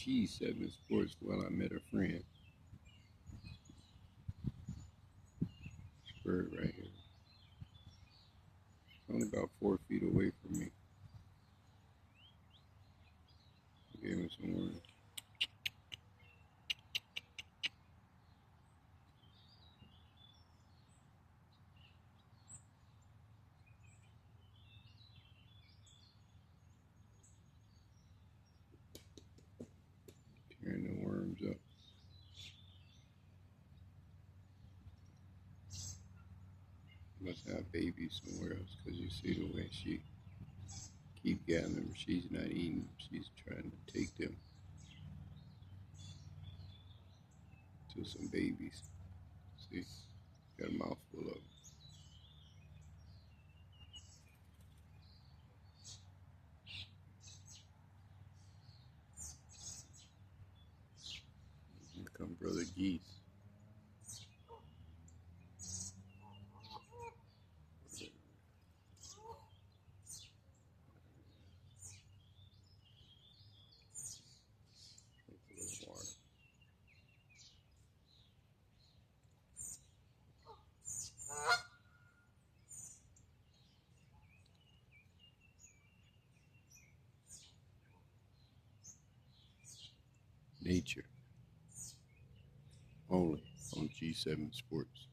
G7 Sports. Well, I met a friend. This bird right here. It's only about 4 feet away from me. I gave him some words. Tearing the worms up. Must have babies somewhere else, because you see the way she keep gathering them. She's not eating them. She's trying to take them to some babies. See, got a mouthful of them. Here come Brother Geese. Nature only on G7 Sports.